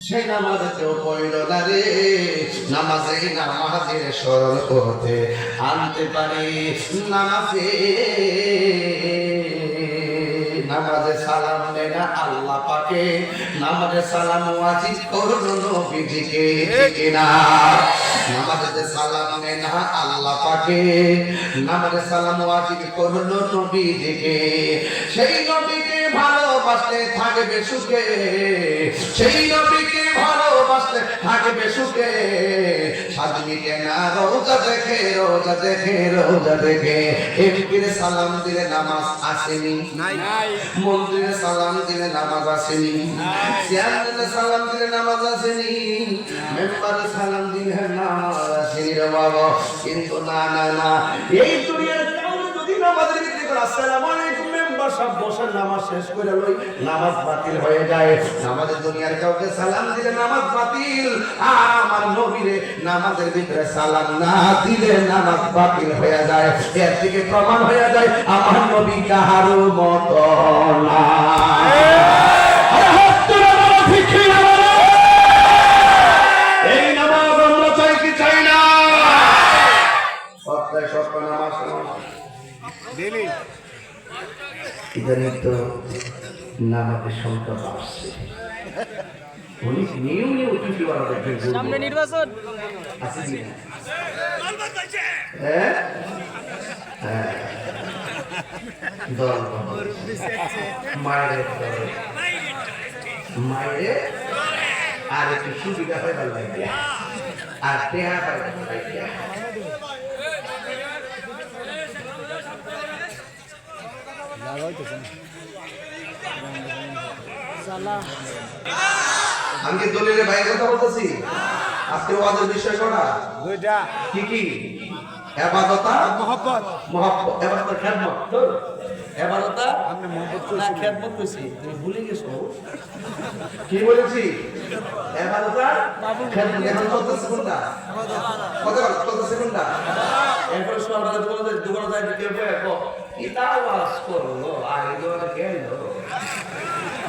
সেই নামাজেও পড়ল না রে, নামাজের স্মরণ করতে আনতে পারি। নামাজে সালাম নেয় না আল্লাহ পাকে, নামাজে সালাম ওয়াজিব করলো নবীজিকে, ঠিক না? নামাজে সালাম নেয় না আল্লাহ পাকে, নামাজে সালাম ওয়াজিব করলো নবীজিকে। সেই নবীকে ভালোবাসলে থাকবে সুখে, সেই নবীকে ভালোবাসলে থাকবে সুখে। সাজমিকে না রোজা দেখে, রোজা দেখে, রোজা দেখে। এমপিরে সালাম দিলে নামাজ আসেনি, মন্দিরে সালাম দিলে নামাজ আসেনি, চেয়ারম্যানে সালাম দিলে নামাজ আসেনি, মেম্বারে সালাম দিলে নামাজ আসেনি রে বাবা। কিন্তু না না না, এই দুনিয়ার কাউকে যদি নামাজের ভিতরে করে আসসালামু আলাইকুম মেম্বার সব বসে নামাজ শেষ করে লই, নামাজ বাতিল হয়ে যায়। নামাজের দুনিয়ার কাউকে সালাম দিলে নামাজ বাতিল, আর আমার নবীরে নামাজের ভিতরে সালাম না দিলে নামাজ বাতিল হয়ে যায়। এর থেকে প্রমাণ হয়ে যায় আমার নবী কাহারও মতো না। এই নামাজ আমরা চাই কি চাই না? সপ্তাহে সপ্তাহ নামাজ ডেইলি। ইদানিং তো নামাজের সংখ্যা বাড়ছে। পুলিশ নিউ নিউ টিভি ওয়ালা দেখে সামনে নির্বাচন আছে কি না? হ্যাঁ হ্যাঁ, দল মায়ের মায়ের আর একটু সুবিধা হয় ভালো লাগে, আর টেহা পাই ভালো লাগে। আমি কি দলিলের ভাইয়ের কথা বলতেছি? আজকে ওয়াজের বিষয় কটা? দুইটা। কি কি? ইবাদত আর মুহাব্বত। মুহাব্বত, ইবাদত আর খিদমত। তো ইবাদত আপনি মুহাব্বত কইছেন না, খিদমত কইছি, তুমি ভুলে গেছো। কি বলেছি? ইবাদত আর খিদমত। এখন চলতেছে কোনটা? কত চলতেছে কোনটা? এখন সরকার বলে দোকানে যাই কেউ কো এটা ওয়াজ করলো আগে দোকানে কেন?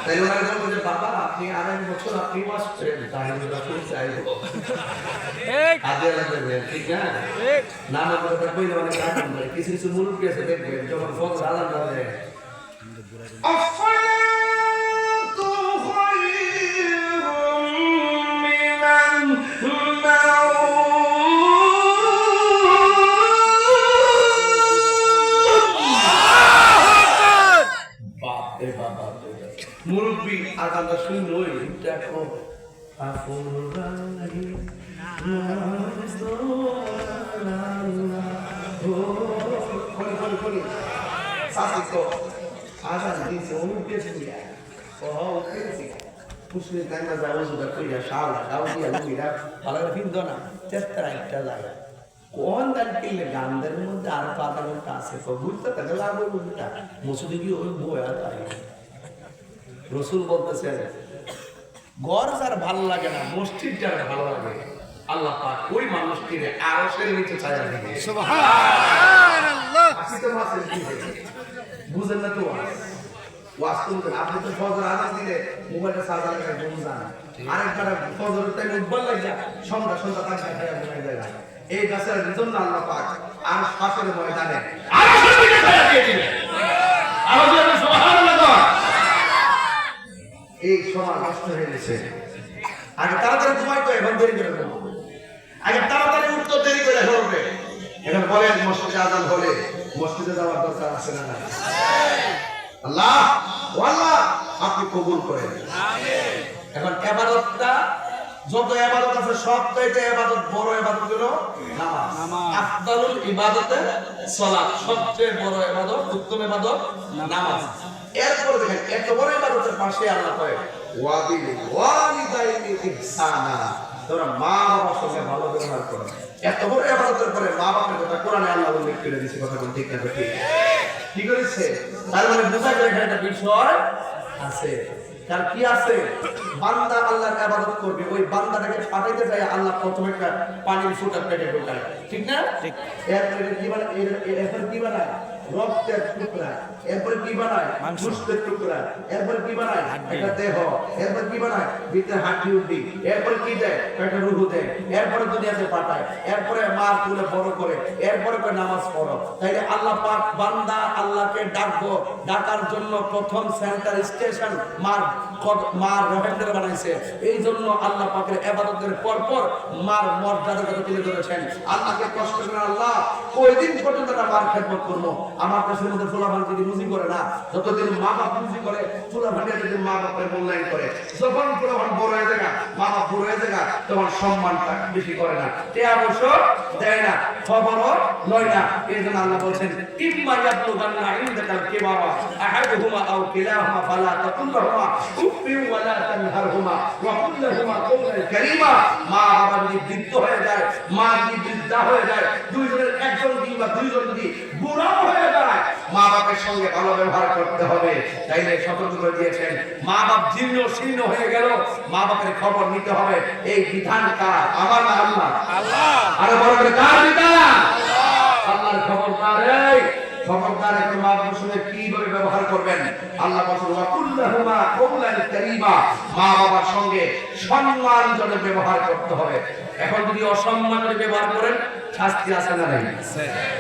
তাই ওরা বলে বাবা আপনি আড়াই বছর আপনি ওয়াজ করেন, তাই ওরা খুব চাইবো আজে লাগবে, ঠিক না? না না কথা কইলে অনেক আনন্দ হয়। কিছু কিছু মুরব্বি আছে দেখবেন যখন ফজর আযান হবে আসসালাতু খায়রুম মিনান মুরব্বী আগামটা শুনলই দেখো গান্ধার মধ্যে আর আধা ঘন্টা আছে বুঝতে থাকে লাগবে মসুদি কি ওই বই আর রসুল বলতেছেন ঘর যার ভালো লাগে না, মসজিদ যার ভালো লাগে আল্লাহ পাক ওই মানুষটিরে আরশের নিচে ছায়া দিবে। সুবহানাল্লাহ। বুঝেন না তো ওয়াজ করতে আপনি তো ফজর আজান দিলে মোবাইলটা সাজা লাগায় বুঝান, আরেকবার ফজরের টাইম উঠবার লাগে সন্ধ্যা সন্ধ্যা তার সাথে হয়ে যায়। এই গাছের জন্য আল্লাহ পাক আর শাসনের ময়দানে আরশের নিচে ছায়া দিয়ে দিবে। আওয়াজ হবে সুবহানাল্লাহ। এই সময় নষ্ট হয়ে গেছে। আগে তাড়াতাড়ি ঘুমাইতো, এখন দেরি করে ঘুমাবো। আগে তাড়াতাড়ি উঠতো, দেরি করে ঘুমাবে। এখন বলেন মসজিদে আযান হলে মসজিদে যাওয়ার দরকার আছে না? আল্লাহ ও আল্লাহ আপনি কবুল করেন, আমিন। এখন ইবাদতটা যত ইবাদত আছে সবচাইতে ইবাদত বড় ইবাদত হলো নামাজ। আফদালুল ইবাদতে সালাত, সবচেয়ে বড় ইবাদত, উত্তম ইবাদত নামাজ। এরপরে দেখেন এত বড় ইবাদতের পাশে আল্লাহ কয় ওয়াবিল ওয়ালিদাইনি ইহসানা, তোমরা মা বাবার সঙ্গে ভালো ব্যবহার করো। এত বড় ইবাদতের পরে মা বাবার কথা কোরআনে আল্লাহ উল্লেখ করে দিয়েছে, কথা কোন ঠিক না? ঠিক কি করেছে? তার মানে বোঝা যায় এখানে একটা বিষয় আছে। তার কি আছে? বান্দা আল্লাহর ইবাদত করবে, ওই বান্দাটাকে পাঠাইতে যায় আল্লাহ প্রথমে একটা পানির ফোঁটা পেটে ঢোকায়, ঠিক না? ঠিক। এরপরে কি বানায়? এরপরে কি বানায়? রক্তের টুকরা, এরপরে কি বানায় গোশতের টুকরা, এরপরে কি বানায় একটা দেহ, এরপর কি বানায় ভিতরে হাড্ডি উড্ডি, এরপরে কি দেয় একটা রূহ দেয়, এরপরে দুনিয়াতে পাঠায়, এরপরে মা তুলে বড় করে, এরপরে নামাজ পড়ো। তাইলে আল্লাহ পাক বান্দা আল্লাহকে ডাকবো, ডাকার জন্য প্রথম সেন্টার স্টেশন মার রহেন্দ্র বানাইছে। এই জন্য আল্লাহ পাকের ইবাদতের পরপর মার মর্যাদা কথা তুলে ধরেছেন। আল্লাহকে কষ্ট করে আল্লাহ ওই দিন পর্যন্ত না মার খেদমত করবো। আমার দেশের মধ্যে ফুলাভান যদি মুজি করে না, যতদিন মা বাপ মুজি করে ফুলাভানিয়া যদি মা বাপের মূল্যায়ন করে, যখন ফুলাভান বড় হয়ে যায় মা বাপ বড় হয়ে যায় তখন সম্মানটা বেশি করে না, টেয়া অবশ্য দেয় না, খবরও লয় না। এই জন্য আল্লাহ বলছেন ইম্মা ইয়াবলুগান্না ইনদাকাল কিবারা আহাদুহুমা আও কিলাহুমা ফালা তাকুল লাহুমা উফফিন ওয়া লা তানহারহুমা ওয়া কুল লাহুমা কওলান কারীমা। মা বাবা যদি বৃদ্ধ হয়ে যায়, মা যদি বৃদ্ধা হয়ে যায়, দুইজনের একজন কিংবা দুইজন যদি বুড়া হয়ে যায়, মা বাবার সঙ্গে ভালো ব্যবহার করতে হবে। তাইলে সতর্ক করে দিয়েছেন মা বাপ জীর্ণ শীর্ণ হয়ে গেল, মা বাবার খবর নিতে হবে। এই বিধান কার? আমার না আল্লাহ? আরে বড় করে কার বিধান? আল্লাহর খবরদার। এই খবরদার এখন মা বাবার সঙ্গে কিভাবে ব্যবহার করবেন? আল্লাহ বলেন ওয়া কুল্লাহুমা কওলান কারীমা, মা বাবার সঙ্গে সম্মানজনক ব্যবহার করতে হবে। এখন যদি অসম্মানজনক ব্যবহার করেন শাস্তি আছে না নাই?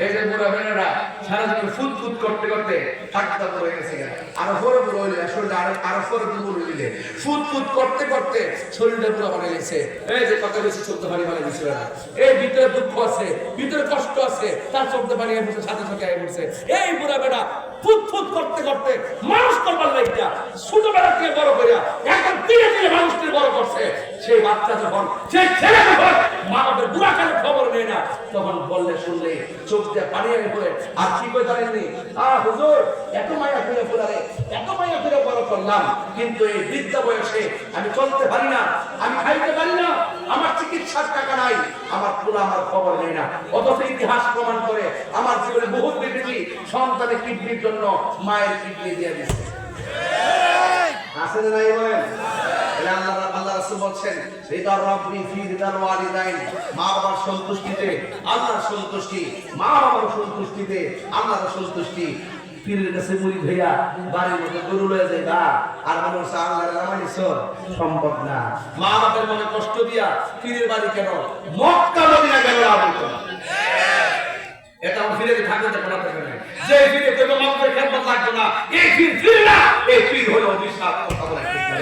এই যে বুড়া বেড়ারা সারা জীবন ফুট করতে করতে হাতটা পড়ে গেছে, আরো বড় বড় হইলে শরীরটা আরো বড় বড় হইলে ফুট করতে করতে শরীরটা পুরো বানিয়ে গেছে। এই যে কত বেশি চলতে পারি মানে বিষয় না, এই ভিতরে দুঃখ আছে, ভিতরে কষ্ট আছে, তার চলতে পারি সাথে সাথে আগে পড়ছে। এই বুড়া বেড়া ফুট করতে করতে মানুষ করবার লাগিয়া ছোটবেলা থেকে বড় করিয়া এখন ধীরে ধীরে মানুষকে বড় করছে। সেই বাচ্চা যখন, সেই ছেলে যখন মা বাবার বুড়া কালে খবর নেয় না, তখন বললে শুনলে চোখ দিয়ে পানি আগে পড়ে আর কি করে জানেননি, হুজুর এত মায়া করে ফেলারে, এত মায়া করে বড় করলাম, কিন্তু এই বৃদ্ধা বয়সে আমি চলতে পারি না, আমি খাইতে পারি না, আমার চিকিৎসার টাকা নাই, আমার পুরো আমার খবর নেই না। অথচ ইতিহাস প্রমাণ করে আমার জীবনে বহুত দেখেছি সন্তানের কিডনির জন্য মায়ের কিডনি দিয়ে দিচ্ছে। আছে না নাই বলেন? আল্লাহ রাসূল বলছেন রিদার রাব্বি ফি রিদাল ওয়ালিদাইন, মা বাবার সন্তুষ্টিতে আল্লাহর সন্তুষ্টি, মা বাবার সন্তুষ্টিতে আল্লাহর সন্তুষ্টি। পীরের কাছে মুড়ি ধইয়া বাড়ির মধ্যে গরু লয়ে যাইবা আর মানুষ আল্লাহর নাম নিছ, সম্ভব না। মা বাবার মনে কষ্ট দিয়া পীরের বাড়ি কেন, মক্কা মদিনা কেন লাভ হইতো না? এটা আমার ফিরে থাকতে তো কোনো থাকে না, যে ফিরে তো মক্কার খেদমত লাগতো না, এই ফির না, এই ফির হলো অভিশাপ। কথা বলা ঠিক না?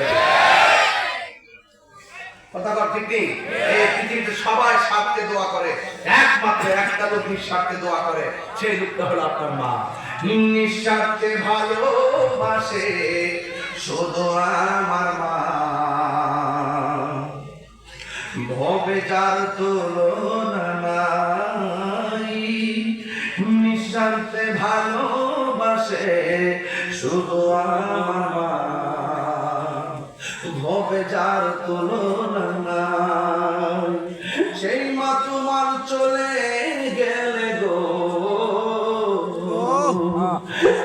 কথা বলা ঠিক নেই? এই পৃথিবীতে সবাই স্বার্থে দোয়া করে, একমাত্র একটা লোক নিঃস্বার্থে দোয়া করে, সেই লোকটা হলো আপনার মা। নিঃস্বার্থে ভালোবাসে শুধু আমার মা, ভবে যার তুলনা নাই। নিঃস্বার্থে ভালোবাসে শুধু আমার মা, ভবে যার তুলনা নাই। সেই মা তোমার চলে গেলে গো,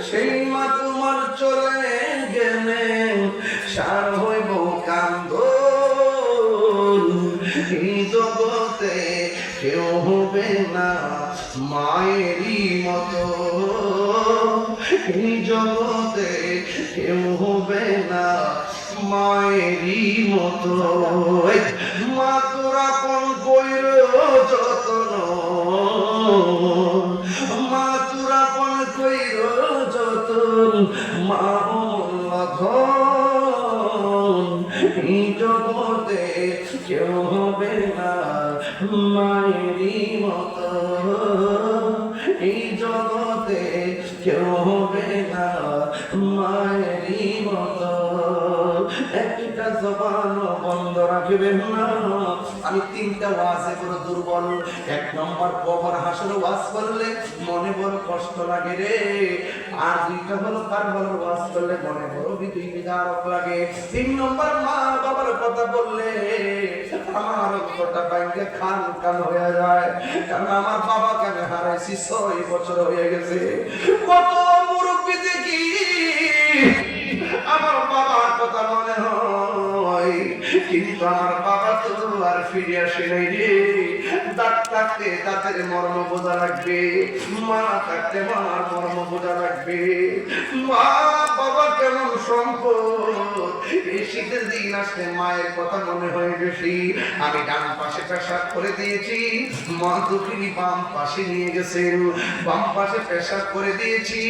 সেই মা তোমার চলে গেলে সার হইব কান্দ। এই জগতে কেউ হবে না মায়েরই মতো, এই জগতে কেউ হবে না মায়েরই মতো। মা তোরা কোন কইর যতন, মা তোরা কোন কইর যতন, মা ধন। এই জগতে কেউ হবে না মায়েরই মতো, এই জগতে কেউ হবে না মায়েরই মতো। একটা জবান বন্ধ রাখবেন না। আমি তিনটা ওয়াজে বড় দুর্বল। এক নম্বর কবর হাসর ওয়াজ করলে মনে বড় কষ্ট লাগে রে, আর দুইটা হলো কারবালার ওয়াজ করলে মনে বড় বিদারক লাগে। তিন নম্বর মা বাবার কথা বললে আমার অন্তরটা ভাঙে খান খান হয়ে যায়, কারণ আমার বাবাকে আমি হারাইছি 6 বছর হয়ে গেছে। কত মুরব্বি দেখি আমার বাবার কথা মনে হয়, কিন্তু আমার বাবা তো আর ফিরে আসে নাই রে। দাঁত থাকতে দাঁতের মর্ম বোঝা লাগবে, মা থাকতে মার মর্ম বোঝা লাগবে। মা বাবা কেমন সম্পদ, এই শীতের দিন আসলে মায়ের কথা মনে হয় বেশি। আমি ডান পাশে পেশাব করে দিয়েছি, মা দুঃখিনী বাম পাশে নিয়ে গেছেন। বাম পাশে পেশাব করে দিয়েছি,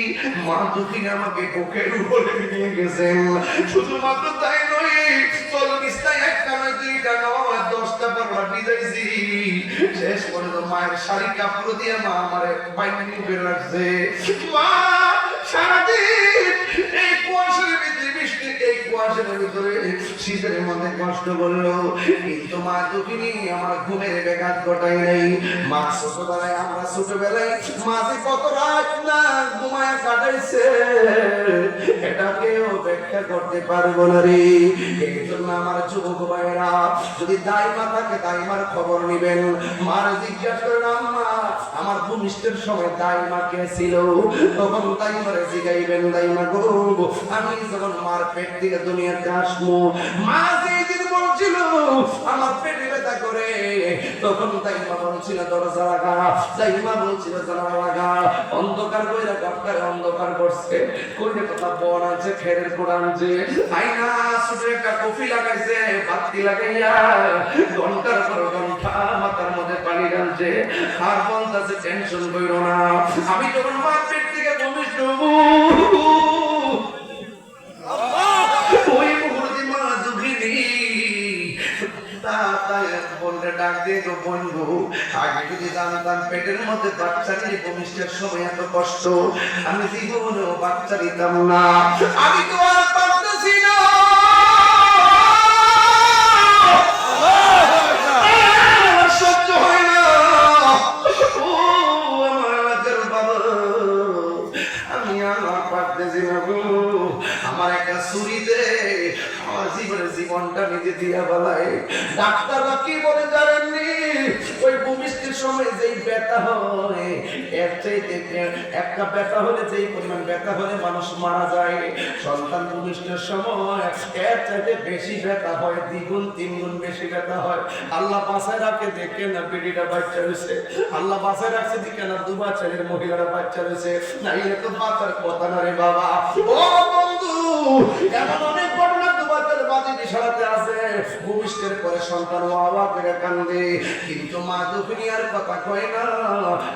মা দুঃখিনী আমাকে বুকের উপরে নিয়ে গেছেন। শুধুমাত্র তাই নয়, চল্লিশটায় একটা নয়, দুইটা নয়, 10টা পরোটা ভিজাইছি। শেষ পর্যন্ত মায়ের শাড়ি কাপড় দিয়ে মা আমার বাইরে মুখে রাখছে। মা সারাদিন এই কুয়াশার ভিতরে, বৃষ্টি এই কুয়াশার ভিতরে শীতের মধ্যে কষ্ট করলো, কিন্তু মা দুঃখিনী আমার ঘুমের ব্যাঘাত ঘটাই নাই। মা ছোটবেলায়, আমরা ছোটবেলায় মাঝে কত রাত না ঘুমায় কাটাইছে, এটা কেউ ব্যাখ্যা করতে পারবো না রে। এই জন্য আমার যুবক ভাইয়েরা, যদি দাইমা থাকে দাইমার খবর নিবেন। মার জিজ্ঞাসা করেন, আম্মা আমার ভূমিষ্ঠের সময় দাইমা কে ছিল? তখন দাইমারে জিগাইবেন, দাইমা গো আমি যখন মার পেট থেকে দুনিয়াতে আসবো, মা যেদিন বলছিল আমার পেটে ব্যথা করে, তখন দাইমা বলছিল দরজা লাগা, দাইমা বলছিল দরজা লাগা। অন্ধকার কইরা কাপড়ে অন্ধকার করছে, কইলে কথা বন আছে, খেরের কোরআন যে আইনা সুরে একটা কফি লাগাইছে, বাতি লাগাইয়া ঘন্টার পর ঘন্টা মাথার মধ্যে পানি ঢালছে, আর বলতেছে টেনশন কইরো না, আমি যখন মার পেট থেকে ভূমিষ্ঠ হবো, ওই মুহূর্তে মা দুঃখিনী ডাক দিয়ে বলবো, আগে যদি জানতাম পেটের মধ্যে বাচ্চা নিয়ে ভূমিষ্ঠের সময় এত কষ্ট, আমি জীবনেও বাচ্চা দিতাম না। আমি তো আর পারতেছি না, সহ্য হয় না। ও আমার এলাকার বাবা, আমি আর পারতেছি না গো, আমার একটা ছুরি দে, আমার জীবনটা নিজে দিয়া বলায়। ডাক্তাররা কি বলে জানেননি? ওই ভূমিষ্ঠের সময় যেই ব্যথা হয়, এর চাইতে একটা ব্যথা হলে, যেই পরিমাণ ব্যথা হলে মানুষ মারা যায়, সন্তান ভূমিষ্ঠের সময় এর চাইতে বেশি ব্যথা হয়, দ্বিগুণ তিনগুণ বেশি ব্যথা হয়। আল্লাহ বাঁচায় রাখে, দেখে না বেটিটা বাচ্চা হয়েছে, আল্লাহ বাঁচায় রাখছে দিকে না 2 বছরের মহিলারা বাচ্চা হয়েছে, না এটা তো বাঁচার কথা না রে বাবা। ও বন্ধু, এমন অনেক ঘটনা তোমাদের বাজে বিষয়তে আছে, ভূমিষ্ঠের পরে সন্তান বাবা করে কান্দে, কিন্তু মা দুনিয়ার কথা কয় না।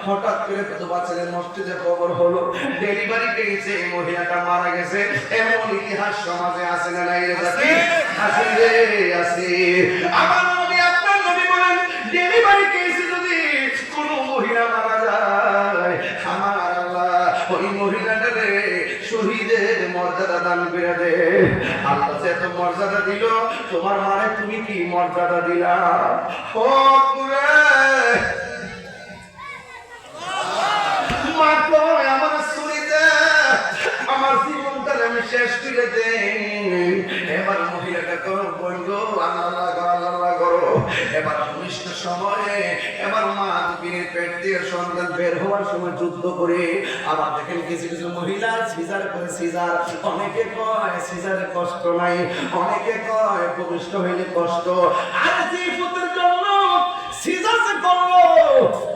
হঠাৎ করে 2 বছরের মসজিদে খবর হলো ডেলিভারি পেয়েছে, এই মহিলাটা মারা গেছে, এমন ইতিহাস সমাজে আছে না নাই? আছে রে, আছে। আমার নবী, আপনার নবী বলেন, ডেলিভারি পেয়েছে যদি কোন মহিলা মারা যায়, আমার আল্লাহ ওই মহিলাটারে শহীদের মর্যাদা দান করে দে। আল্লাহ যে এত মর্যাদা দিল, তোমার মারে তুমি কি মর্যাদা দিলা? ও পুরে মা কয়, আমার ছুরিতে আমার জীবনটা আমি শেষ করে দেই। এবার মহিলাটা করো বলল, আল্লাহ আল্লাহ করো। এবার ভূমিষ্ঠ সময়ে এবার মা দুঃখিনীর পেট দিয়ে সন্তান বের হওয়ার সময় যুদ্ধ করে, আবার দেখেন কিছু কিছু মহিলা সিজার করে। সিজার অনেকে কয় সিজারে কষ্ট নাই, অনেকে কয় ভূমিষ্ঠ হইলে কষ্ট। আর যে পুত্রের জন্য সিজার যে করলো,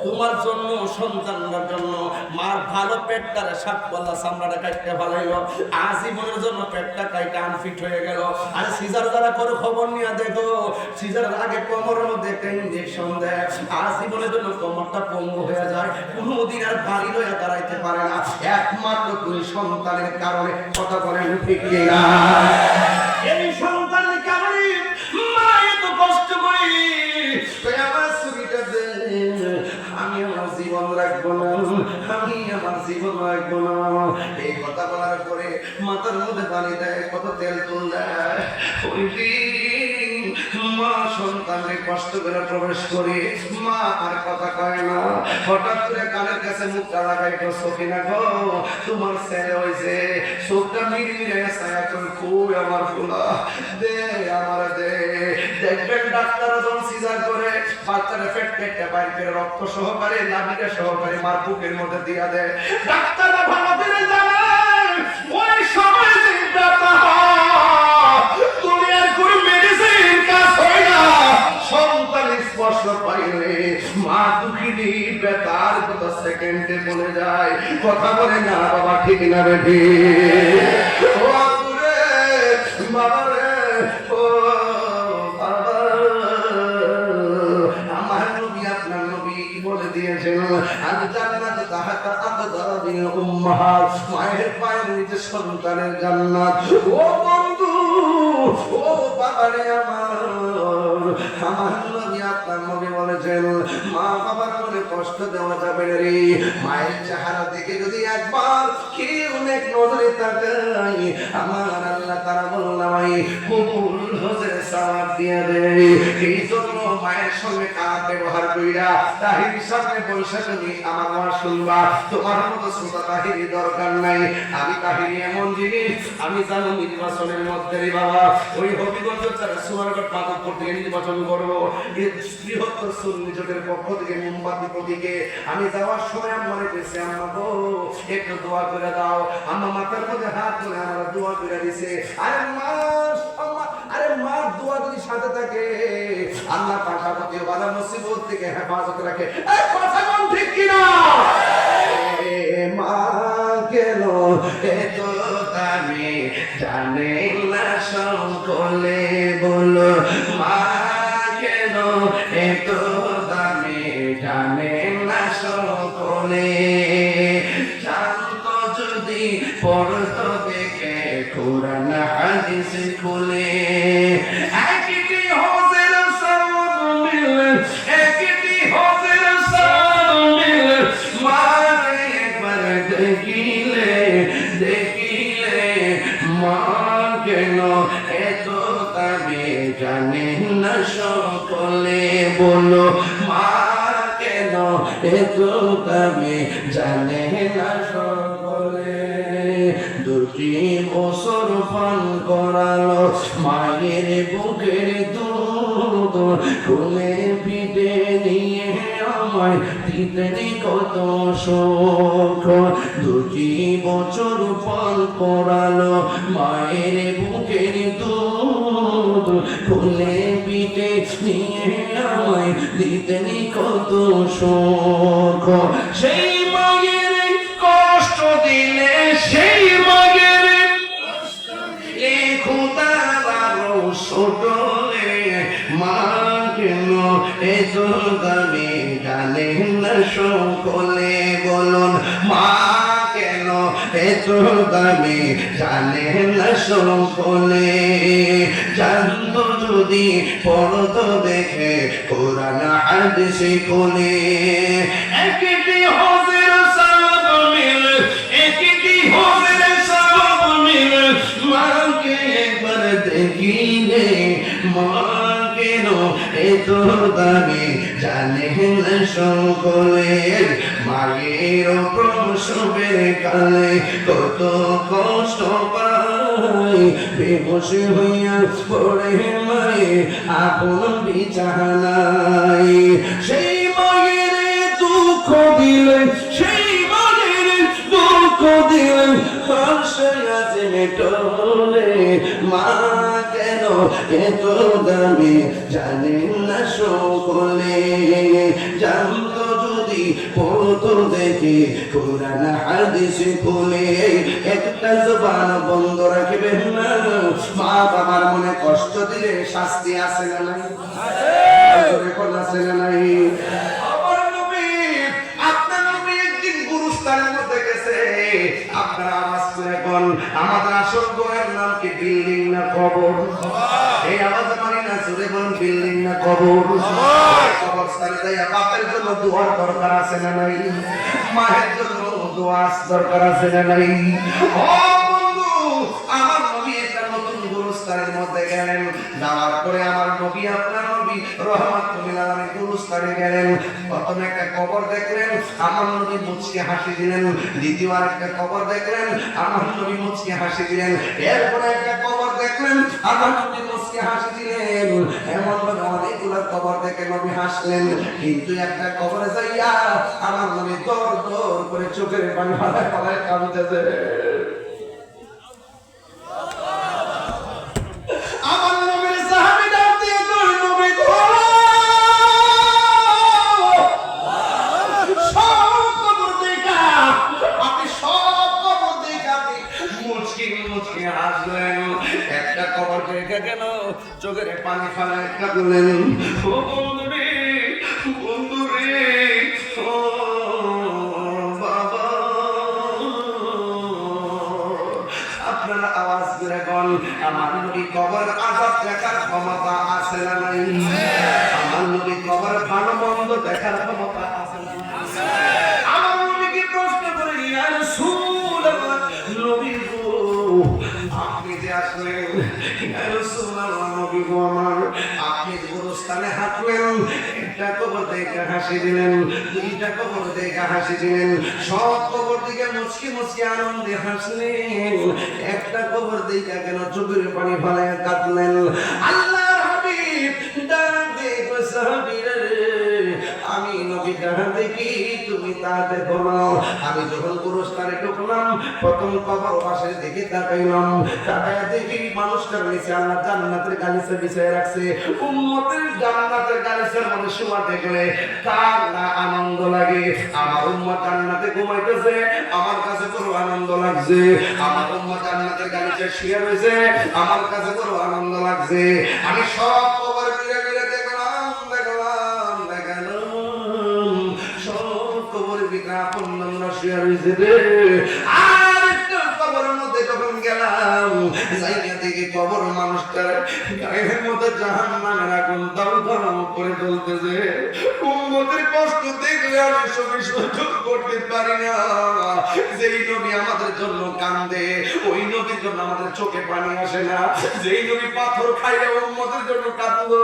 তোমার জন্য, সন্তানটার জন্য, মার ভালো পেটটারে 7 পাল্লা চামড়াটা কাটতে ফেলাইলো, আজীবনের জন্য পেটটা কাইটা আনফিট হয়ে গেল। আর সিজার যারা করে খবর নিয়ে দেখো, সিজারের আগে কোমরের মধ্যে একটা ইনজেকশন দেয়, আজীবনের জন্য কোমরটা পঙ্গু হয়ে যায়, কোনোদিন আর বাড়ি লইয়া দাঁড়াইতে পারে না, একমাত্র তুই সন্তানের কারণে। কথা বলেন ঠিক কিনা? এই সন্তানের কারণে মা এত কষ্ট করি, আমার ছুরিটা দে, আমি আমার জীবন রাখবো না, আমি আমার জীবন রাখবো না। এই কথা বলার পরে মাথার মধ্যে পানি দেয়, কত তেল তুল দেয়। ওই দিন মা সন্তানের কষ্ট করে প্রবেশ করে, মা আর কথা কয় না। হঠাৎ করে কানের কাছে মুখটা লাগাই, সখিনা গো তোমার ছেলে হয়েছে, চোখটা মিড়মিড়ে ছায়া করে, কই আমার ফুলা দে, আমার দে। দেখবেন ডাক্তার যখন সিজার করে বাচ্চারা পেট কেটে বাইরে করে রক্ত সহকারে, নাভিটা সহকারে মার বুকের মধ্যে দিয়া দেয়। ডাক্তাররা ভালো করে জানে ওই সময় যে ব্যথা দুনিয়ার করে মেডিসিন কাজ হয় না, সন্তান স্পর্শ পাইলে মা দুঃখিনী বেতার কত সেকেন্ডে বলে যায়, কথা বলে না বাবা, ঠিক না বেঠি? ও আব্বুরে, বাবা রে, ও বাবা, আমার নবী আপনার নবী বলে দিয়েছেন, আজ জান্নাত তাহাতা আকদাবিল উম্মাহাত, মায়ের পায়ের নিচে সন্তানের জান্নাত। ও বন্ধু, ও বাবা রে আমার নবী আপনার নবী বলেছেন, মা বাবার মনে কষ্ট দেওয়া যাবে না রে। মায়ের চেহারা দেখে যদি একবার কেউ অনেক নজরে তাকাই, আমার আল্লাহ তারা বললাই কবুল হজে সওয়াব দিয়ে দেয়। এই জন্য মায়ের সঙ্গে খারাপ ব্যবহার কইরা তাহির সামনে বসে তুমি আমার ওয়াজ শুনবা, তোমার মতো শ্রোতা তাহিরি দরকার নাই। আমি তাহিরি এমন জিনিস, আমি জানো নির্বাচনের মধ্যে রে বাবা, ওই হবিগঞ্জ সুমারগড় মাধবপুর থেকে নির্বাচন করবো, বৃহত্তর সুন্নি জোটের পক্ষ থেকে মোমবাতি প্রতীকে আমি যাওয়ার সময় মনে পেয়েছি, আম্মা গো একটু দোয়া করে দাও। আম্মা মাথার মধ্যে হাত তুলে আমার দোয়া করে দিছে। আরে মা, আরে মা দোয়া যদি সাথে থাকে আল্লাহ পাক প্রতি বাধা মুসিবত থেকে হেফাজত রাখে। এই কথা কোন ঠিক কিনা? মা কেন এত দামি জানে না সকলে, বলো মা কেন এত দামি জানে না সকলে, জানতো যদি পড়তো দেখে কোরআন হাদিস খুলে। একটি হজের সওয়াব মিলে, একটি হজের সওয়াব মিলে, মারে একবার দেখিলে, দেখিলে মা কেন এত দামি জানে না সকলে, বলো মা কেন এত দামি জানে না সকলে। দুটি বছর পান করালো মায়ের বুকের দুধ, খুলে পিঠে নিয়ে আমায় দিতেন কত সুখ। দুটি বছর পান করালো মায়ের বুকের দুধ, খুলে পিঠে নিয়ে আমায় দিতেন কত সুখ। সেই মায়ের কষ্ট দিলে, সেই মায়ের ছোটলে, মা কেন এত দামি জানে না সকলে, বলুন মা কেন এত দামি জানে না সকলে। জানতো যদি পড়তো দেখে কোরআন হাদিস খুলে। একটি হজের সওয়াব মিলে, একটি হজের সওয়াব মিলে, মাকে একবার দেখিলে মা কেন এত দামি জানে না সকলে। মায়ের প্রসবের কালে কত কষ্ট পাই, বেহুশ হইয়া পড়ে মায়ে আপন বিছানায়। সেই মায়ের দুঃখ দিলে, সেই মায়ের দুঃখ দিলে হাসে আছে মেটলে, মা কেন এত দামি জানে না সকলে। জানতো যদি পড়তো দেখে কোরআন হাদিস খুলে। একটা জবান বন্ধ রাখবেন না, মা বাবার মনে কষ্ট দিলে শাস্তি আছে না নাই? আছে না নাই? আমার নবী, আপনার নবী একদিন গুরুস্থানের মধ্যে গেছে। আপনারা আওয়াজ করে কোন আমাদের আসল ঘরের নাম কি বিল্ডিং না কবর? এই আওয়াজ মানি না, জোরে বলুন বিল্ডিং না কবর? কবরস্থানে যাইয়া বাপের জন্য দোয়ার দরকার আছে না নাই? মায়ের জন্য দোয়া দরকার আছে না নাই? ও বন্ধু, আমার নবী একটা নতুন গুরুস্থানের মধ্যে গেলেন। যাওয়ার পরে আমার নবী, আপনার নবী রহমাতুল্লাহ আলাইহি গুরুস্থানে গেলেন। প্রথম একটা কবর দেখলেন, আমার নবী মুচকি হাসি দিলেন। দ্বিতীয় আরেকটা কবর দেখলেন, আমার নবী মুচকি হাসি দিলেন। এরপরে একটা কবর দেখলেন, আমার নবী মুচকি হাসি দিলেন। এমন ভাবে অনেকগুলো কবর দেখে নবী হাসলেন, কিন্তু একটা কবরে যাইয়া আমার নবী দর দর করে চোখের পানি ফেলায় ফেলায় কাঁদতেছে। আমার নবীর কাঁদলেন। ও বন্ধুরে, বন্ধুরে, ও বাবা, আপনারা আওয়াজ করে বল, আমার নবী কবর আযাব দেখার ক্ষমতা আছে না নাই? আমার নবী কবর ভালো মন্দ দেখার ক্ষমতা আছে না নাই? আমার নবীকে প্রশ্ন করে, ইয়া রাসূলুল্লাহ, নবী গো আপনি যে আসলেন, ইয়া রাসূলুল্লাহ নবী গো আমার, আপনি যে গোরস্থানে হাঁটলেন, একটা কবর দেখে হাসি দিলেন, দুইটা কবর দেখে হাসি দিলেন, সব কবর দিকে মুচকি মুচকি আনন্দে হাসলেন, একটা কবর দেখে কেন চোখের পানি ফেলে কাঁদলেন? আল্লাহর হাবিব ডাক দিয়ে কই, সাহাবীরা রে, আমি নবী যাহা দেখি তুমি তা দেখো না। আমি যখন গোরস্থানে ঢুকলাম, প্রথম কবর পাশের দিকে তাকাইলাম, তাকায়া দেখি মানুষটার নিচে আল্লাহ জান্নাতের গালিচা বিছায় রাখছে। উম্মতের জান্নাতের গালিচার মধ্যে শোয়া দেখলে কার না আনন্দ লাগে? আমার উম্মত জান্নাতে ঘুমাইতেছে, আমার কাছে বড় আনন্দ লাগছে। আমার উম্মত জান্নাতের গালিচায় শুয়ে রয়েছে, আমার কাছে বড় আনন্দ লাগছে। আমি সব কবর ঘুরে ঘুরে দেখলাম, দেখলাম, দেখালাম, সব কবর ভিতরে আপন আমরা শুয়ে রয়েছে রে। আর একটা কবরের মধ্যে যখন গেলাম, যাইয়া দেখি কবর মানুষটার গায়ের মধ্যে জাহান্নামের আগুন দাউ দাউ করে জ্বলতেছে। উম্মতের কষ্ট দেখলে আমি সহ্য করতে পারি না। যেই নবী আমাদের জন্য কান্দে, ওই নবীর জন্য আমাদের চোখে পানি আসে না। যেই নবী পাথর খাইয়া উম্মতের জন্য কাঁদলো,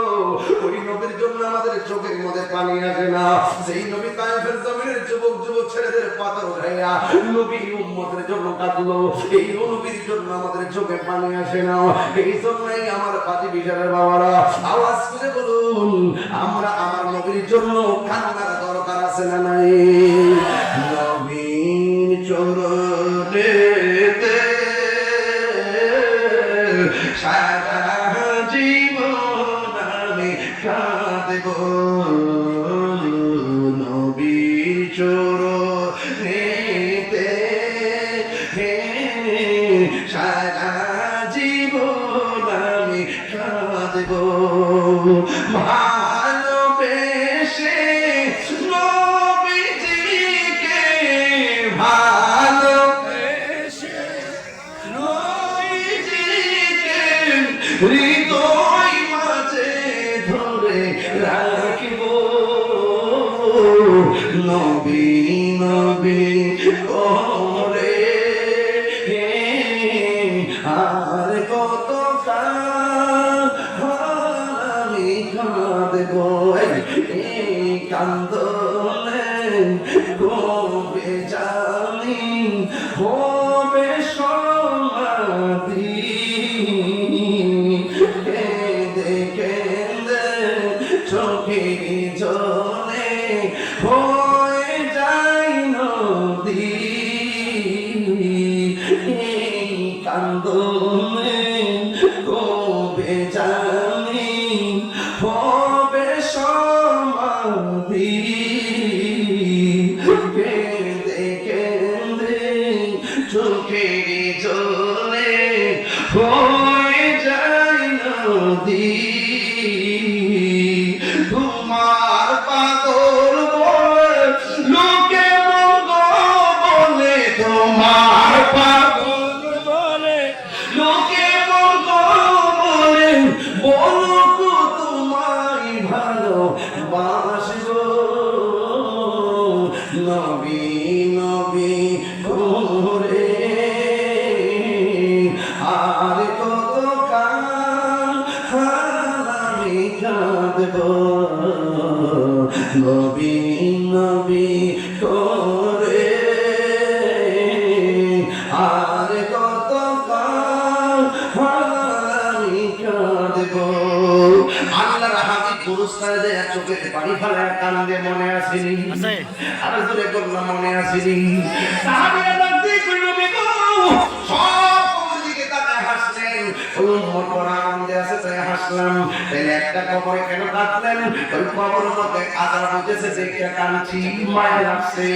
ওই নবীর জন্য আমাদের চোখের মধ্যে পানি আসে না। যেই নবী তায়েফের জমিনের যুবক যুবক ছেলেদের পাথর খাইয়া নবী উম্মতের জন্য কাঁদলো, এই নবীর জন্য আমাদের চোখে পানি আসে না। এই জন্যই আমার পাতি বিশালের বাবারা আওয়াজ করে বলুন, আমরা আমার নবীর জন্য কান্নার দরকার আছে না নাই? নবীর চরণেতে সারা জীবন আমি কাঁদব, নবীর চরণেতে সারা জীবন আমি কাঁদব। ভালোবেসে নবীজিকে, ভালোবেসে নবীজিকে হৃদয় মাঝে ধরে রাখিব। নবী নবী করে আর কত আমি কাঁদব, এই কান্দনে কবে জানি হবে সমাধি। কেঁদে কেঁদে চোখের জলে হয়ে যায় নদী, এই কান্দনে কবে জানি হবে সমাধি। কেঁদে কেঁদে চোখের জলে হয়ে যায় নদী। তোমার পাগল বলে লোকে মঙ্গ বলে, তোমার পাগল বলে লোকে মঙ্গ বলে, বলুক তোমায় ভালোবাসব। নবী নবী করে আর কত কাল আমি কাঁদব। নবী নবী করে আর কত কাল আমি কাঁদব। আল্লাহর হাবিব পুরস্কার দেয়া চোখের পানি ফেলে কান্দে, মনে আসেনি? আর জোরে বললাম মনে আসেনি? সাহাবীরা ডাক দিয়ে কই, নবী গো, সব কবর দিকে তাকায় হাসলেন। উম্মত বড় আনন্দে আছে তাই হাসলাম। তাহলে একটা কবরে কেন কাঁদলেন? ওই কবরের মধ্যে আযাব হইতেছে দেখে কাঁদছি, মায়া লাগছে।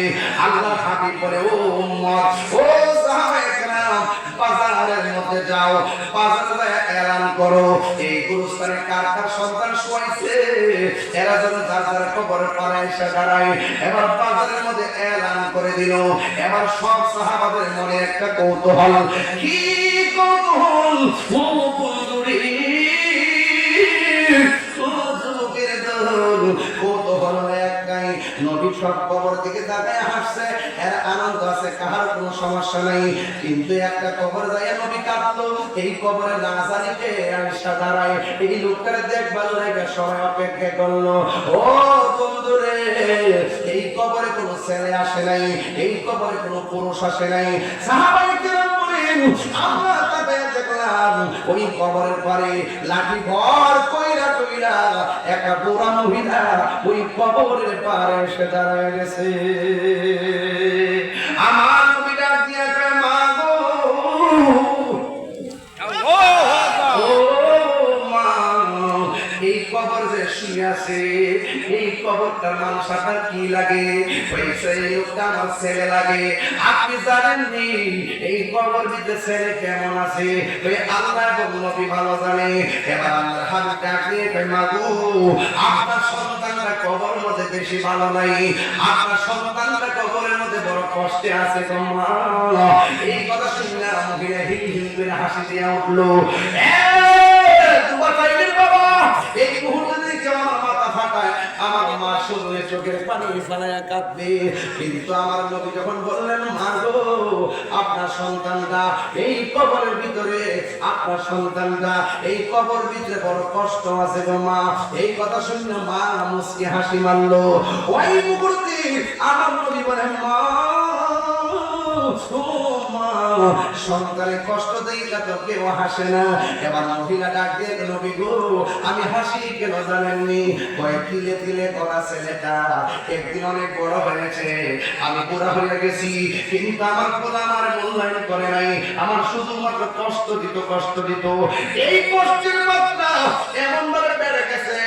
আল্লাহর হাবিব বলে, ও উম্মত, ও সাহাবায়ে কেরাম, বাজারের মধ্যে যাও, বাজারে যায় এলান করো, এই গুরুস্থানে কার কার সন্তান শোয়াইছে এরা যেন যার যার কবরের পাড়ে এসে দাঁড়ায়। এবার বাজারের মধ্যে এলান করে দিল। এবার সব সাহাবাদের মনে একটা কৌতূহল, কি কৌতূহল, ও বন্ধুরে, ও যুবকের দল, কৌতূহল একটাই, নবী সব কবর দিকে তাকায় হাসছে, এর আনন্দ আছে, কাহার কোনো সমস্যা নাই। কিন্তু একটা কবর যায় নবী কাঁদলো, এই কবরে না জানিতে আয়েশা দাঁড়ায়, এই লোকটারে দেখবার লাগে সবাই অপেক্ষা করলো। ও বন্ধুরে, এই কবরে কোনো ছেলে আসে নাই, এই কবরে কোনো পুরুষ আসে নাই। সাহাবায়ে কেরাম বলেন, আমরা তাকায় দেখলাম ওই কবরের পারে লাঠি ভর কইরা কইরা একটা বুড়া মহিলা ওই কবরের পারে এসে দাঁড়ায় গেছে। আমার নবী ডাক দিয়া কয়, মা গো, ও মা, এই কবর যে শুয়ে আছে, এই কবরটার মানুষটা কি লাগে? এই লোকটা আমার ছেলে লাগে। আপনি জানেননি এই কবর ভিতরে ছেলে কেমন আছে? ওই আল্লাহ এবং নবী ভালো জানে। এবার আল্লাহর হাবিব ডাক দিয়ে কয়, মা গো, আপনার সন্তানরা কবর মধ্যে বেশি ভালো নাই, আপনার সন্তানরা কবরের মধ্যে বড় কষ্টে আছে গো মা। এই কথা শুনে মহিলা হিল হিল করে হাসি দিয়ে উঠলো। বাবা, এই মুহূর্তে দেখে আমার মাথা ফাটায়, আমার মা শুনে চোখের পানি ফেলায়া কাঁদবে। কিন্তু আমার নবী যখন বললেন, মা গো, আপনার সন্তানটা এই কবরের ভিতরে, আপনার সন্তানটা এই কবর ভিতরে বড় কষ্ট আছে গো মা, এই কথা শুনে মা মুচকি হাসি মারলো। ওই মুহূর্তে আমার নবী বলেন, মা, সন্তানের কষ্ট দেখা তো কেউ হাসে না। এবার মহিলা ডাক দিয়ে, নবী গো, আমি হাসি কেন জানেননি? কয়েক তিলে তিলে করা ছেলেটা একদিন অনেক বড় হয়েছে, আমি বুড়া হয়ে গেছি, কিন্তু আমার খোদা আমার মূল্যায়ন করে নাই, আমার শুধুমাত্র কষ্ট দিত, কষ্ট দিত। এই কষ্টের মাত্রা এমন ভাবে বেড়ে গেছে,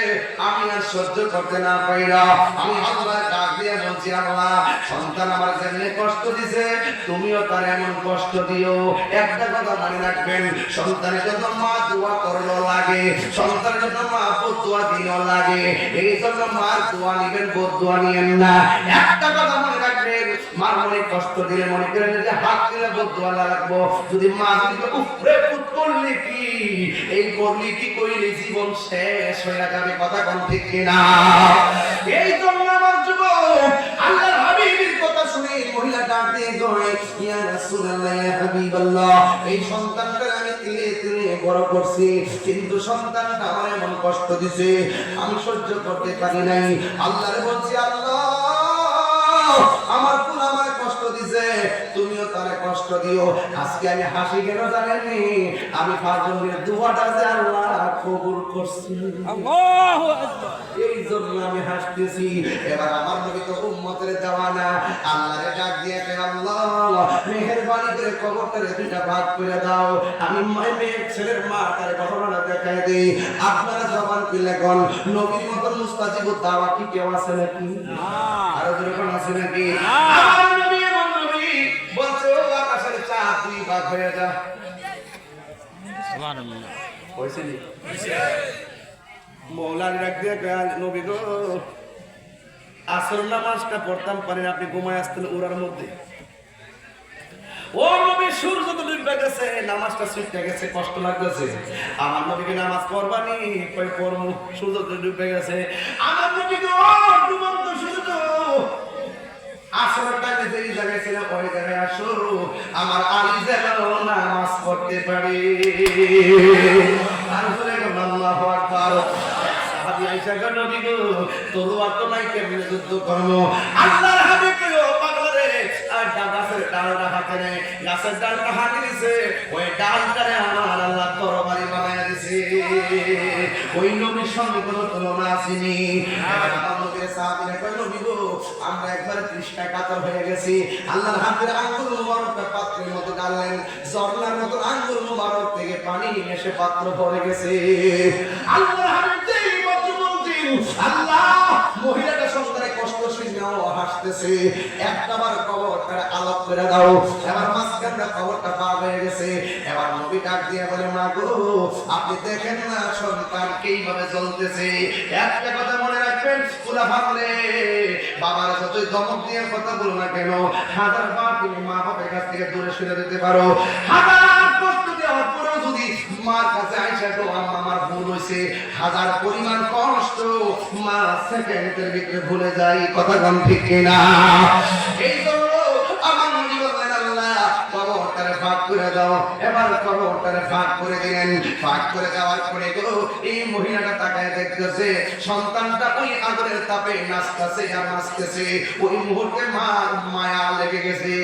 আমি আর সহ্য করতে না পাইরা আমি আল্লাহ ডাক দিয়ে বলছি, আল্লাহ, সন্তান আমার জন্য কষ্ট দিছে, তুমিও তার এমন কষ্ট দিও। একটা কথা মনে রাখবেন, সন্তানের জন্য মা দোয়া করলো লাগে, সন্তানের জন্য মা বদুয়া দিও লাগে, এই জন্য মার দোয়া নিবেন, বদুয়া নিয়েন না। একটা কথা মনে রাখবেন, মার মনে কষ্ট দিলে মনে করেন যে হাত দিলে বদুয়া লাগবো, যদি মা যদি উপরে পুত করলি কি, এই করলি কি, কইলে জীবন শেষ হয়ে যাবে। কথা কোন ঠিক কিনা? এই জন্য আমার যুবক, আল্লাহর হাবিবের কথা শুনে মহিলা ডাক দিয়ে কয়, ইয়া রাসূলুল্লাহ, ইয়া হাবিবাল্লাহ, এই সন্তানটা আমি তিলে তিলে বড় করছি, কিন্তু সন্তানটা আমার এমন কষ্ট দিছে, আমি সহ্য করতে পারি নাই। আল্লাহরে বলছি, আল্লাহ, আমার কোন আমার কষ্ট দিছে, তুমিও তারে কষ্ট দিও। আজকে আমি হাসি কেন জানেননি? আমি ফারজনের দুয়াটা যে আল্লাহ কবুল করছি, আল্লাহু আকবার, এই জন্য আমি হাসতেছি। এবার আমার নবী তো উম্মতের দেওয়ানা, আল্লাহরে ডাক দিয়ে কয়, আল্লাহ, মেহেরবানি করে কবরটারে দুইটা ভাগ করে দাও, আমি মেয়ের ছেলের মা তার ঘটনাটা দেখাই দেই। আপনারা জবান খুলে কোন নবীর মত মুস্তাজিবুদ দাওয়া কি কেউ আছে নাকি? আরো যেরকম আছে নাকি? আমার নবী এমন নবী বলছে, ও আকাশের চাঁদ দুই ভাগ হয়ে যা। সুবহানাল্লাহ, হইছে নি? মৌলানা ডাক দিয়ে কয়, নবী গো, আসর নামাজটা পড়তাম পারেন, আপনি ঘুমায় আসতেন ওরার মধ্যে। ও নবী, সূর্য তো ডুবে গেছে, নামাজটা ছুটে গেছে, কষ্ট লাগতেছে। আমার নবীকে নামাজ পড়বানি, কই পড়বো, সূর্য তো ডুবে গেছে। আমার নবী গো, ডুবন্ত সূর্য, আসরের টাইমে যেই জায়গায় ছিল ওই জায়গায় আসো, আমার আলী যেন নামাজ পড়তে পারে। আর বলে গো, আল্লাহু আকবার। সাহাবী আয়েশা গো, নবী গো, তলোয়ার তো নাই, কেমনে যুদ্ধ করবো? আল্লাহর হাবিব কইও, পাগলারে, আর গাছের ডালটা হাতে নেয়, গাছের ডালটা হাতে দিছে, ওই ডালটারে আমার আল্লাহ তরবারি বানায় দিছে। ওই নবীর সঙ্গে কোনো তুলনা আসেনি। আমার নবীর সাহাবীরা কয়, নবী গো, আমরা একবার তৃষ্ণা কাতর হয়ে গেছি। আল্লাহর হাবিবের আঙ্গুল মুবারকটা পাত্রের মতো ডাললেন, ঝর্ণার মতো আঙ্গুল মুবারক থেকে পানি এসে পাত্র ভরে গেছে। আল্লাহর হাবিব যেই মাত্র বলছেন, আল্লাহ, মহিলাটা সন্তানের কষ্ট শুনেও হাসতেছে, একবার কবরটা আলোক করে দাও। এবার মাঝখানটা কবরটা পার হয়ে গেছে। এবার নবী ডাক দিয়ে বলে, মা গো, আপনি দেখেন না সন্তান কে এইভাবে চলতেছে। একটা কথা মনে রাখবেন খোলাফা বলে, বাবার যতই ধমক দিয়ে কথা বলো না কেন, হাজার বার তুমি মা বাবার কাছ থেকে দূরে সরে যেতে পারো, হাজার কষ্ট দেওয়ার পরেও যদি মার কাছে আইসা তো আম্মা আমার ভুল হয়েছে, হাজার পরিমাণ কষ্ট মা সেকেন্ডের ভিতরে ভুলে যায়। কথা কম ঠিক কিনা? এই জন্য আমার নবী বললেন, আল্লাহ কবরটারে ফাঁক করে দাও। এবার কবরটারে ফাঁক করে দিলেন। ফাঁক করে দেওয়ার পরে গো এই মহিলাটা তাকায় দেখতেছে সন্তানটা ওই আগুনের তাপে নাচতেছে আর নাচতেছে। ওই মুহূর্তে মা মায়া লেগে গেছে।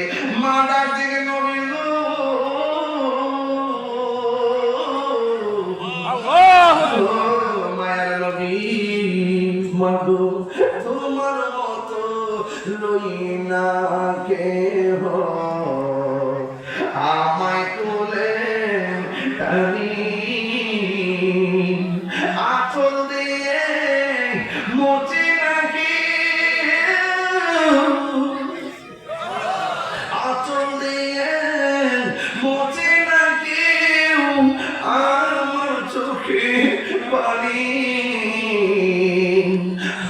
মা ডাক দিকে, নবী মায়ার নবী, মাগো তোমার মতো লই না কেহ, আমায় তুলে টানি আঁচল দিয়ে মুছে নাকি, আঁচল দিয়ে মুছে নাকি আমার চোখে পানি।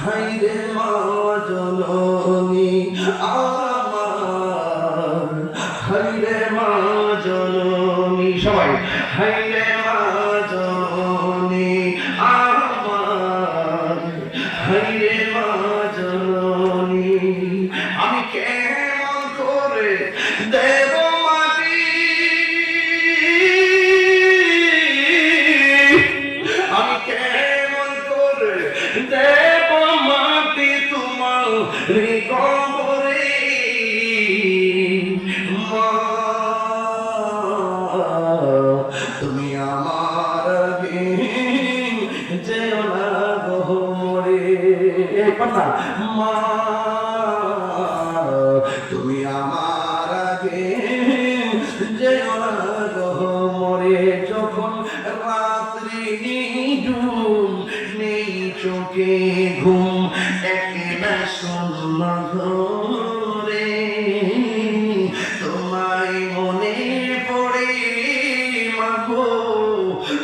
হাইরে মা জননী আমার, হাইরে মা জননী, সবাই হাইরে মা জননী আমার, হাইরে মা জননী আমি কেমন করে দেব মাটি, আমি কেমন করে দেব মাটি তোমার কবরে। মা তুমি আমার আগে যেও না গো মরে, কথা মা তুমি আমার আগে যেও না গো মরে। যখন রাত্রি নিঝুম নেই চোখে ঘুম, একেবারে শূন্য ঘরে তোমায় মনে পড়ে, মাগো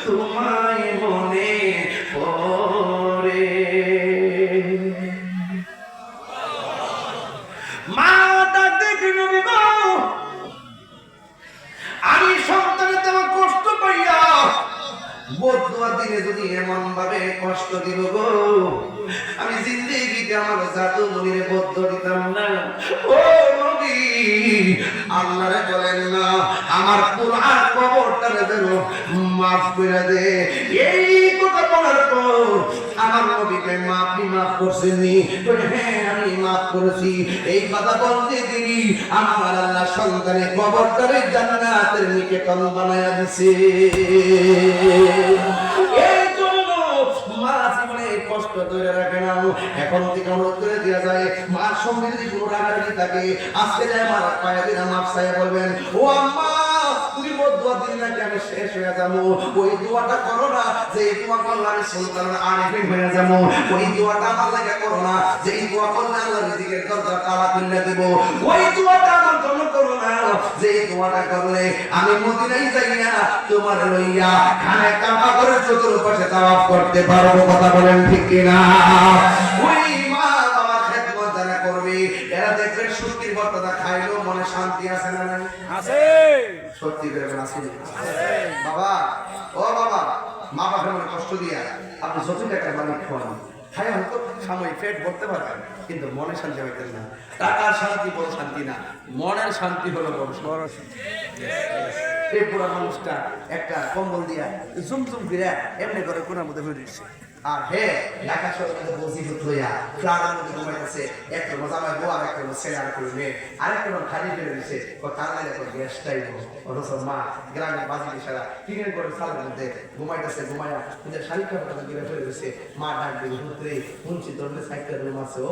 তোমায় মনে পড়ে। মা ডাক দেখি, নবী গো আমি সন্তানের তেমন কষ্ট পাইয়া বদুয়া দিনে যদি এমন ভাবে কষ্ট দিব গো, আমি জিন্দেগিতে আমার জাদু মনিরে বদ্ধ দিতাম না। ও নবী আল্লাহরে বলেন না আমার পুরান কবরটারে যেন মাফ করে দে। এই কথা বলার পর আমার নবীকে আপনি মাফ করছেননি? হ্যাঁ আমি মাফ করেছি। এই কথা বলতে তিনি আমার আল্লাহ সন্তানের কবরটারে জান্নাতের নিকেতন বানায়া দিছে। এই জন্য মা জীবনে কষ্ট ধরে রাখে না। এখন থেকে অনুরোধ করে দেওয়া যায়, মার সঙ্গে যদি কোনো রাগারাগি থাকে আজকে যায় মার পায়ে দিন মাফ চাইয়া বলবেন, ও আম্মা তুমি বদুয়া দিন নাকি আমি শেষ হয়ে যাবো, ওই দোয়াটা করো না যে দোয়া করলে আমি সুলতানের আরিফিন হয়ে যাবো। ওই দোয়াটা আমার লাগে করো না যে দোয়া করলে আল্লাহ রিজিকের দরজা তালা খুলে দেব। ওই দোয়াটা আমার জন্য করো না যে দোয়াটা করলে আমি মদিনায় যাইয়া তোমার লইয়া খানে কাবা করে চতুর্পাশে তাওয়াফ করতে পারবো। কথা বলেন ঠিক কিনা? ওই মা বাবার খেদমত যারা করবে এরা দেখবেন সুখীর বর্ততা খাইলেও মনে শান্তি আছে না? আছে। সত্যি করে আছে বাবা। ও বাবা, মা বাবার মনে কষ্ট দিয়া আপনি যত টাকার মালিক হন, খাই হয়তো সাময়িক পেট ভরতে পারবেন, কিন্তু মনে শান্তি হইতেন না। টাকার শান্তি বড় শান্তি না, মনের শান্তি হলো বড় শান্তি। এই পুরা মানুষটা একটা কম্বল দিয়া জুমজুম ফিরে এমনি করে কোনার মধ্যে ফিরে দিচ্ছে। আর হে ঢাকা শহরে বজিফত হইয়া ফ্লাডের মধ্যে ঘুমাইতেছে, একটা জামাই বউ আর একটা ছেলে আর একটা মেয়ে, আরেকটা খালি ফেলে দিচ্ছে। তার লাগে গ্যাসটাই অথচ মা গ্রামে বাজি সারা টিনের করে সালের মধ্যে ঘুমাইতেছে, ঘুমাইয়া নিজের শাড়ি কাপড়টা গিয়ে ফেলে দিচ্ছে। মা ডাক দিল, পুত্রে শুনছি তোর সাইডটা রুম আছে। ও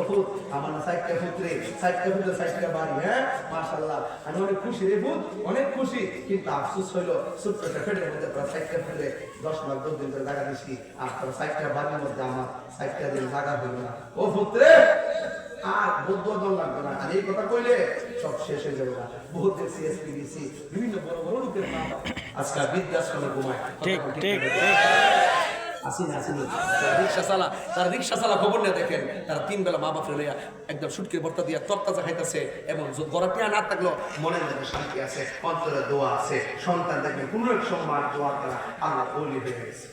আমার সাইডটা পুত্রে, সাইডটা পুত্রে, সাইডটা বাড়ি। হ্যাঁ মাশাআল্লাহ, আমি অনেক খুশি রে পুত, অনেক খুশি। কিন্তু আফসোস হইলো ছোট্ট একটা ফেটের মধ্যে সাইডটা ফেলে 10 মাস 10 দিন ধরে জায়গা দিছি, আর তোর সাইডটা বাড়ির মধ্যে আমার সাইডটা দিন জায়গা হইল না। ও পুত্রে আর বদল লাগবে না। আর এই কথা কইলে সব শেষ হয়ে যাবে না। বহুত দেখছি এসপিডিসি বিভিন্ন বড় বড় লোকের নাম আজকাল বৃদ্ধাশ্রমে ঘুমায়। ঠিক ঠিক ঠিক। তারা রিক্সা চালা খবর নিয়ে দেখেন তারা 3 বেলা মা বাপরে লইয়া একদম সুটকির ভর্তা দিয়া তরতাজা খাইতেছে এবং গড়াটিয়া না থাকলো মনের মধ্যে শান্তি আছে, অন্তরে দোয়া আছে, সন্তান দেখবেন কোনো এক সময় দোয়া করা আল্লাহ ওলি হয়ে গেছে।